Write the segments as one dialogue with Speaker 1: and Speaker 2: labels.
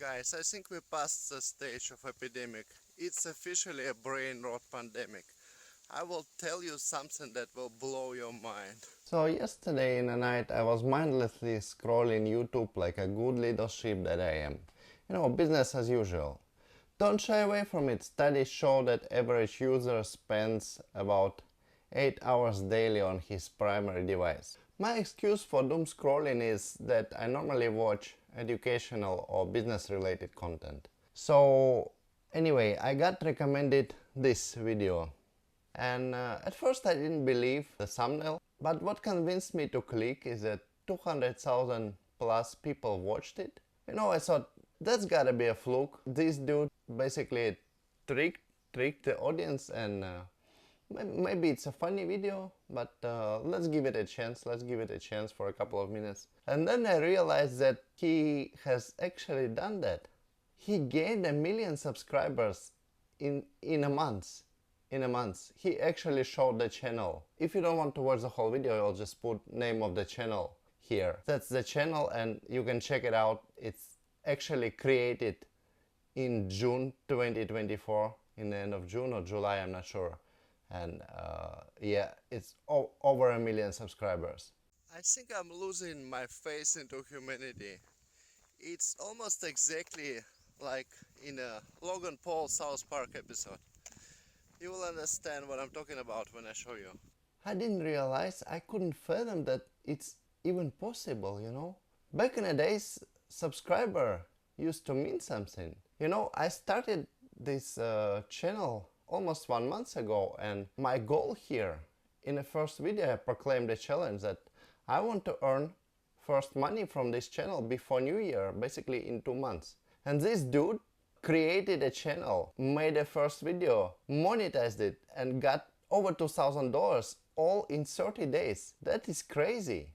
Speaker 1: Guys, I think we passed the stage of epidemic. It's officially a brain rot pandemic. I will tell you something that will blow your mind.
Speaker 2: So yesterday in the night I was mindlessly scrolling YouTube like a good little sheep that I am. Business as usual. Don't shy away from it. Studies show that average user spends about 8 hours daily on his primary device. My excuse for doom scrolling is that I normally watch educational or business related content. So anyway, I got recommended this video. And at first I didn't believe the thumbnail, but what convinced me to click is that 200,000 plus people watched it. I thought that's gotta be a fluke. This dude basically tricked the audience, and maybe it's a funny video, but let's give it a chance. Let's give it a chance for a couple of minutes. And then I realized that he has actually done that. He gained 1 million subscribers in a month. He actually showed the channel. If you don't want to watch the whole video, I'll just put name of the channel here. That's the channel and you can check it out. It's actually created in June 2024, in the end of June or July, I'm not sure. And yeah, it's over 1 million subscribers.
Speaker 1: I think I'm losing my faith into humanity. It's almost exactly like in a Logan Paul South Park episode. You will understand what I'm talking about when I show you.
Speaker 2: I didn't realize, I couldn't fathom that it's even possible. Back in the days, subscriber used to mean something. I started this channel almost 1 month ago, and my goal here, in the first video I proclaimed a challenge that I want to earn first money from this channel before New Year, basically in 2 months. And this dude created a channel, made a first video, monetized it, and got over $2,000 all in 30 days. That is crazy.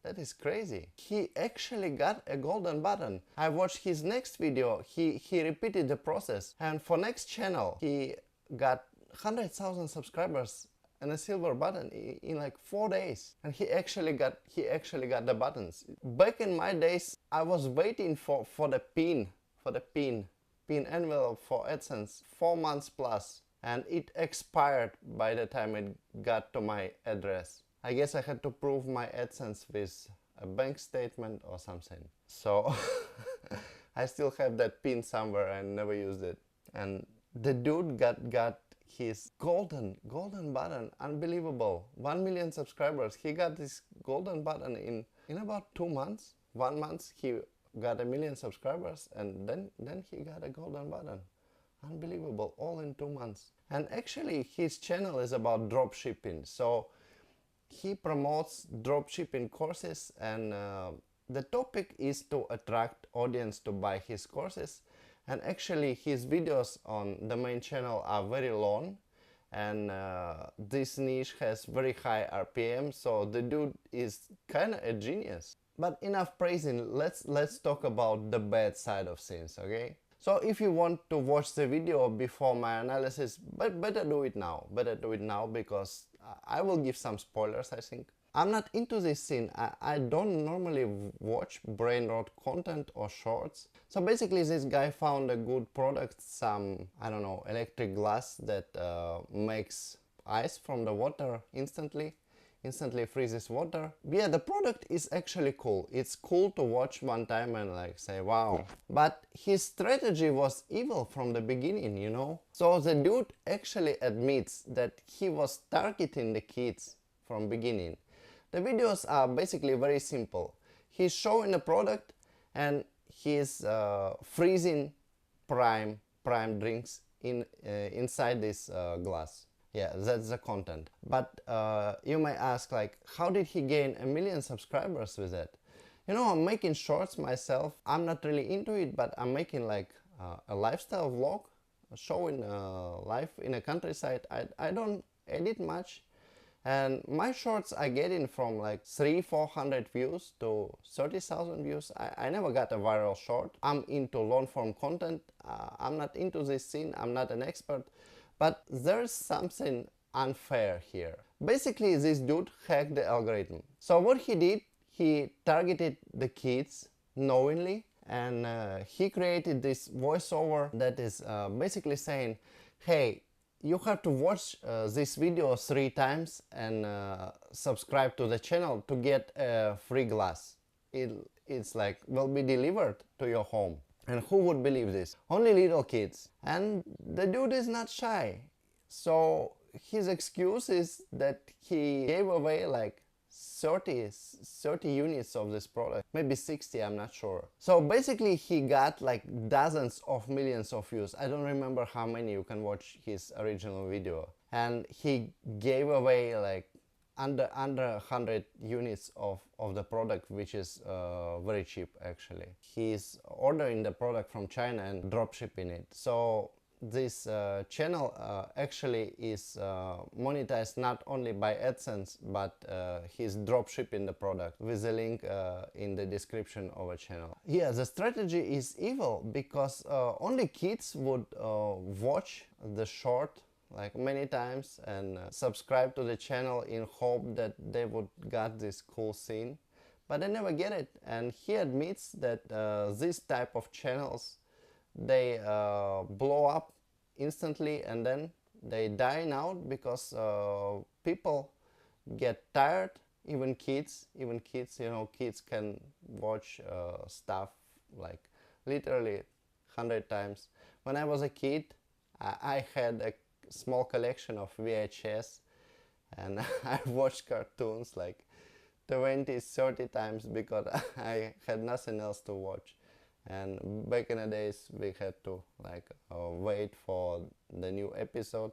Speaker 2: That is crazy. He actually got a golden button. I watched his next video. He repeated the process, and for next channel he got 100,000 subscribers and a silver button in like 4 days. And he actually got the buttons. Back in my days, I was waiting for the pin envelope for AdSense 4 months plus, and it expired by the time it got to my address. I guess I had to prove my AdSense with a bank statement or something. So I still have that pin somewhere and never used it. And the dude got his golden button. Unbelievable. 1 million subscribers. He got this golden button in about 2 months. 1 month he got 1 million subscribers, and then he got a golden button. Unbelievable, all in 2 months. And actually his channel is about drop shipping, so he promotes drop shipping courses, and the topic is to attract audience to buy his courses. And actually his videos on the main channel are very long, and this niche has very high RPM, so the dude is kinda a genius. But enough praising, let's talk about the bad side of things, okay? So if you want to watch the video before my analysis, but better do it now. Better do it now, because I will give some spoilers, I think. I'm not into this scene. I don't normally watch brain rot content or shorts. So basically this guy found a good product, some, I don't know, electric glass that makes ice from the water instantly freezes water. Yeah, the product is actually cool. It's cool to watch one time and like say wow. But his strategy was evil from the beginning. So the dude actually admits that he was targeting the kids from beginning. The videos are basically very simple. He's showing a product and he's freezing prime drinks inside this glass. Yeah, that's the content. But you may ask, like, how did he gain 1 million subscribers with it? I'm making shorts myself. I'm not really into it, but I'm making like a lifestyle vlog, showing life in a countryside. I don't edit much, and my shorts are getting from like 300-400 views to 30,000 views. I never got a viral short. I'm into long form content. I'm not into this scene. I'm not an expert. But there's something unfair here. Basically, this dude hacked the algorithm. So what he did, he targeted the kids knowingly, and he created this voiceover that is basically saying, hey, you have to watch this video 3 times and subscribe to the channel to get a free glass. It's like will be delivered to your home. And who would believe this? Only little kids. And the dude is not shy. So his excuse is that he gave away like 30 units of this product, maybe 60, I'm not sure. So basically he got like dozens of millions of views. I don't remember how many. You can watch his original video, and he gave away like under 100 units of the product, which is very cheap actually. He's ordering the product from China and drop shipping it. So this channel actually is monetized not only by AdSense, but he's drop shipping the product with a link in the description of a channel. Yeah, the strategy is evil because only kids would watch the short like many times and subscribe to the channel in hope that they would get this cool scene, but they never get it. And he admits that this type of channels, they blow up instantly and then they die out because people get tired. Even kids, you know, kids can watch stuff like literally 100 times. When I was a kid, I had a small collection of VHS, and I watched cartoons like 20, 30 times because I had nothing else to watch. And back in the days we had to like wait for the new episode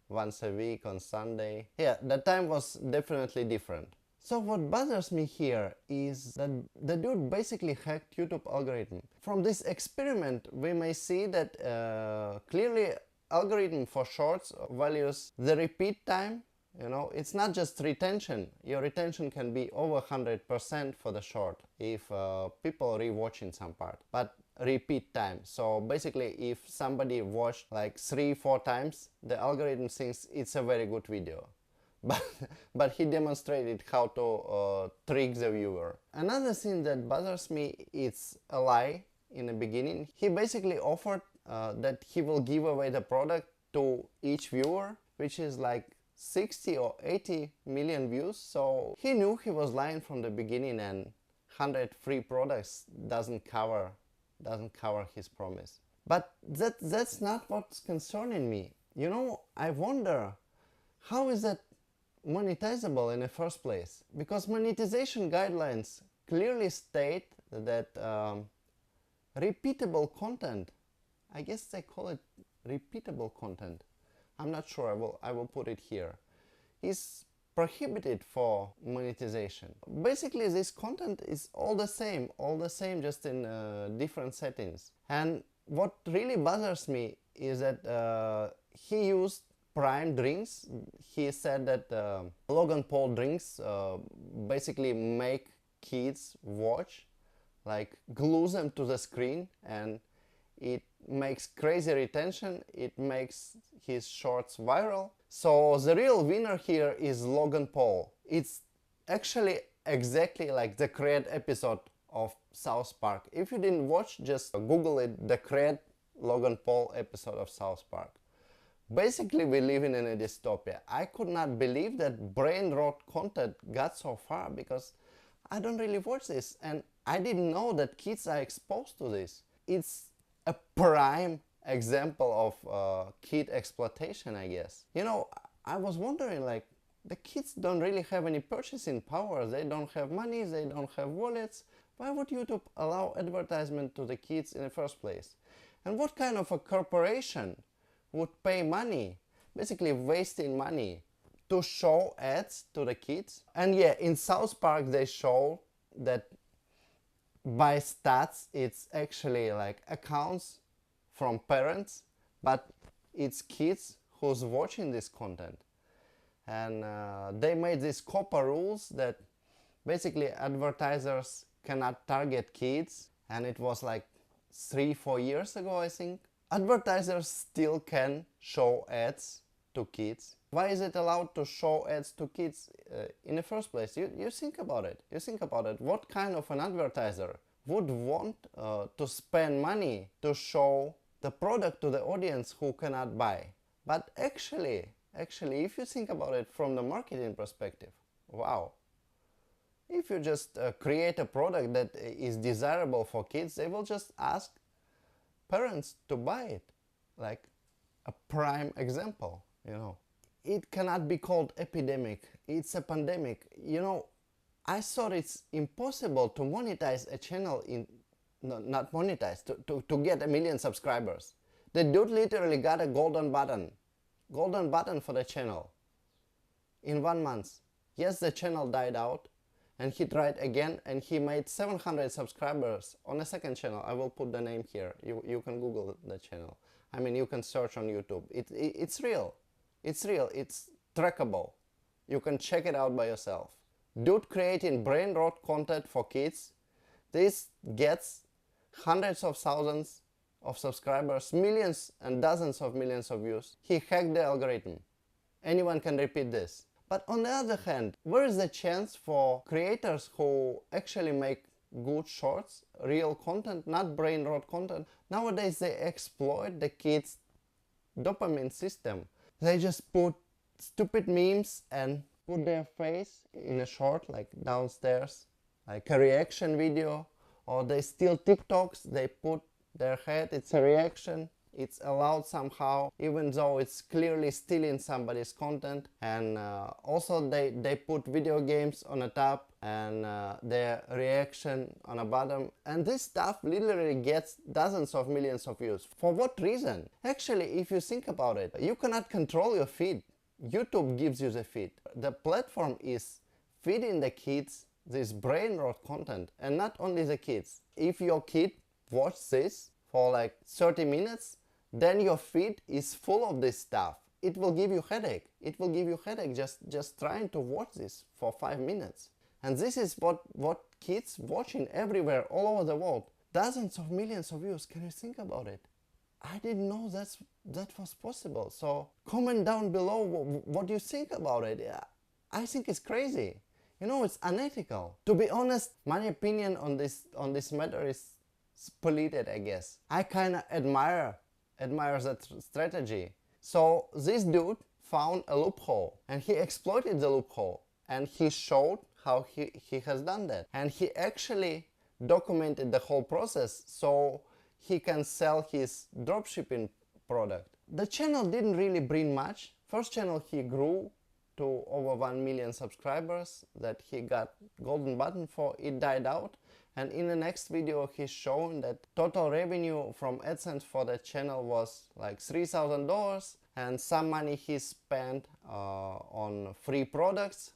Speaker 2: once a week on Sunday. Yeah, the time was definitely different. So what bothers me here is that the dude basically hacked YouTube algorithm. From this experiment we may see that clearly algorithm for shorts values the repeat time. You know, it's not just retention. Your retention can be over 100% for the short if people rewatching some part, but repeat time. So basically if somebody watched like 3-4 times, the algorithm thinks it's a very good video. But he demonstrated how to trick the viewer. Another thing that bothers me, it's a lie in the beginning. He basically offered that he will give away the product to each viewer, which is like 60 or 80 million views. So he knew he was lying from the beginning, and 100 free products doesn't cover his promise. But that's not what's concerning me. You know, I wonder, how is that monetizable in the first place? Because monetization guidelines clearly state that repeatable content, I guess they call it repeatable content, I'm not sure, I will put it here, is prohibited for monetization. Basically this content is all the same, just in different settings. And what really bothers me is that he used Prime drinks. He said that Logan Paul drinks basically make kids watch, like glue them to the screen, and it makes crazy retention, it makes his shorts viral. So the real winner here is Logan Paul. It's actually exactly like the Creed episode of South Park. If you didn't watch, just Google it, the Creed Logan Paul episode of South Park. Basically we live in a dystopia. I could not believe that brain rot content got so far, because I don't really watch this and I didn't know that kids are exposed to this. It's a prime example of kid exploitation, I guess. You know, I was wondering, like, the kids don't really have any purchasing power, they don't have money, they don't have wallets. Why would YouTube allow advertisement to the kids in the first place? And what kind of a corporation would pay money, basically wasting money, to show ads to the kids? And yeah, in South Park they show that by stats it's actually like accounts from parents, but it's kids who's watching this content. And they made these COPPA rules that basically advertisers cannot target kids, and it was like 3-4 years ago, I think. Advertisers still can show ads to kids. Why is it allowed to show ads to kids in the first place? You think about it. What kind of an advertiser would want to spend money to show the product to the audience who cannot buy. But actually, if you think about it from the marketing perspective, wow. If you just create a product that is desirable for kids, they will just ask parents to buy it. Like a prime example, you know. It cannot be called epidemic. It's a pandemic. You know, I thought it's impossible to monetize a channel in, no, not monetize, to get 1 million subscribers. The dude literally got a golden button for the channel in 1 month. Yes, the channel died out and he tried again and he made 700 subscribers on a second channel. I will put the name here. You can Google the channel. I mean, you can search on YouTube. It's real. It's real. It's trackable. You can check it out by yourself. Dude creating brain rot content for kids. This gets hundreds of thousands of subscribers, millions and dozens of millions of views. He hacked the algorithm. Anyone can repeat this. But on the other hand, where is the chance for creators who actually make good shorts, real content, not brain rot content? Nowadays they exploit the kids' dopamine system. They just put stupid memes and put their face in a short, like downstairs, like a reaction video, or they steal TikToks, they put their head, it's a reaction, it's allowed somehow, even though it's clearly stealing somebody's content. And also they put video games on the top and their reaction on the bottom, and this stuff literally gets dozens of millions of views. For what reason? Actually, if you think about it, you cannot control your feed. YouTube gives you the feed. The platform is feeding the kids this brain rot content, and not only the kids. If your kid watches this for like 30 minutes, then your feed is full of this stuff. It will give you headache. It will give you headache just trying to watch this for 5 minutes. And this is what kids watching everywhere, all over the world. Dozens of millions of views. Can you think about it? I didn't know that was possible. So comment down below what you think about it. Yeah, I think it's crazy. You know, it's unethical. To be honest, my opinion on this matter is polluted, I guess. I kind of admire that strategy. So this dude found a loophole and he exploited the loophole, and he showed how he has done that. And he actually documented the whole process so he can sell his dropshipping product. The channel didn't really bring much. First channel he grew to over 1 million subscribers that he got golden button for. It died out, and in the next video he's showing that total revenue from AdSense for the channel was like $3,000, and some money he spent on free products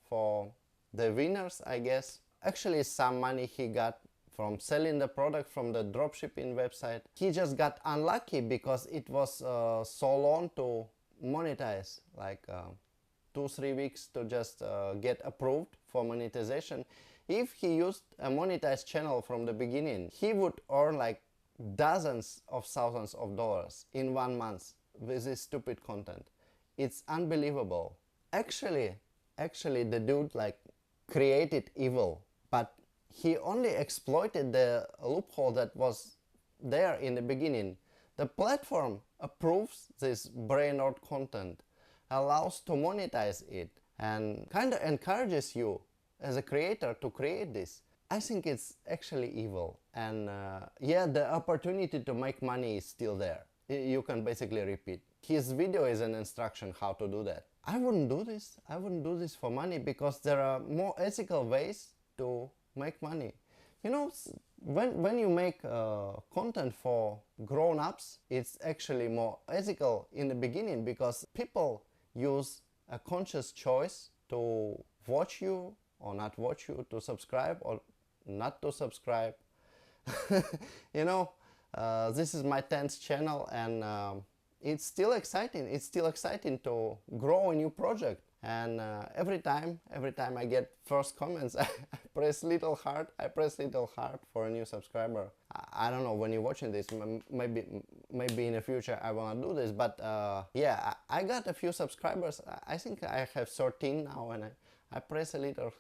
Speaker 2: for the winners, I guess. Actually, some money he got from selling the product from the dropshipping website. He just got unlucky because it was so long to monetize, like 2-3 weeks to just get approved for monetization. If he used a monetized channel from the beginning, he would earn like dozens of thousands of dollars in 1 month with this stupid content. It's unbelievable. Actually the dude like created evil, but he only exploited the loophole that was there in the beginning. The platform approves this brain rot content, allows to monetize it, and kind of encourages you as a creator to create this. I think it's actually evil. And yeah, the opportunity to make money is still there. You can basically repeat. His video is an instruction how to do that. I wouldn't do this. I wouldn't do this for money, because there are more ethical ways to make money. You know, when you make content for grown-ups, it's actually more ethical in the beginning, because people use a conscious choice to watch you or not watch you, to subscribe or not to subscribe. You know, this is my 10th channel, and it's still exciting. It's still exciting to grow a new project. And every time I get first comments, I press little heart for a new subscriber. I don't know when you're watching this, maybe in the future I wanna do this, but yeah, I got a few subscribers. I think I have 13 now, and I press a little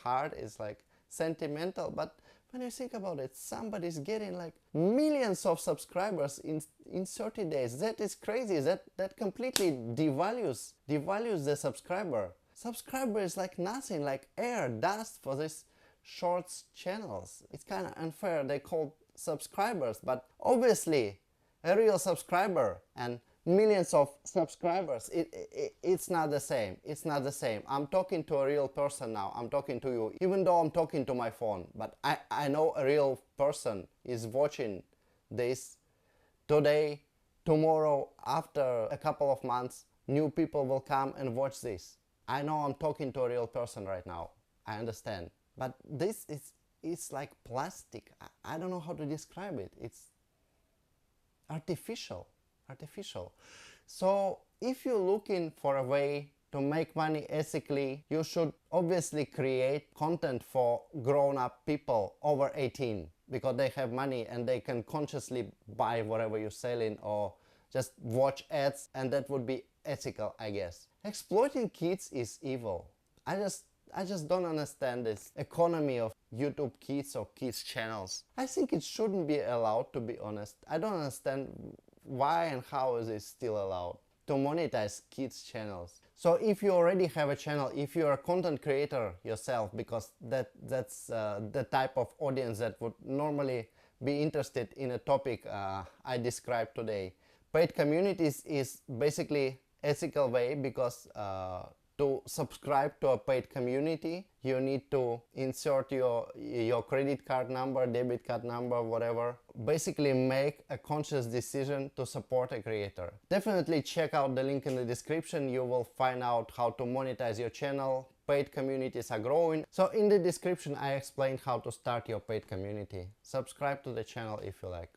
Speaker 2: heart. It's like sentimental, but When you think about it, somebody's getting like millions of subscribers in 30 days. That is crazy. That completely devalues the subscriber. Subscriber is like nothing, like air, dust for these shorts channels. It's kind of unfair. They call subscribers, but obviously a real subscriber and millions of subscribers, it's not the same. It's not the same. I'm talking to a real person now. I'm talking to you, even though I'm talking to my phone, but I know a real person is watching this today, tomorrow, after a couple of months. New people will come and watch this. I know I'm talking to a real person right now. I understand, but this is, it's like plastic. I don't know how to describe it. It's artificial. So if you're looking for a way to make money ethically, you should obviously create content for grown-up people over 18, because they have money and they can consciously buy whatever you're selling or just watch ads, and that would be ethical, I guess. Exploiting kids is evil. I just don't understand this economy of YouTube Kids or kids channels. I think it shouldn't be allowed, to be honest. I don't understand why and how is it still allowed to monetize kids channels. So if you already have a channel, if you're a content creator yourself, because that's the type of audience that would normally be interested in a topic I described today. Paid communities is basically ethical way, because to subscribe to a paid community, you need to insert your credit card number, debit card number, whatever. Basically make a conscious decision to support a creator. Definitely check out the link in the description. You will find out how to monetize your channel. Paid communities are growing. So in the description I explained how to start your paid community. Subscribe to the channel if you like.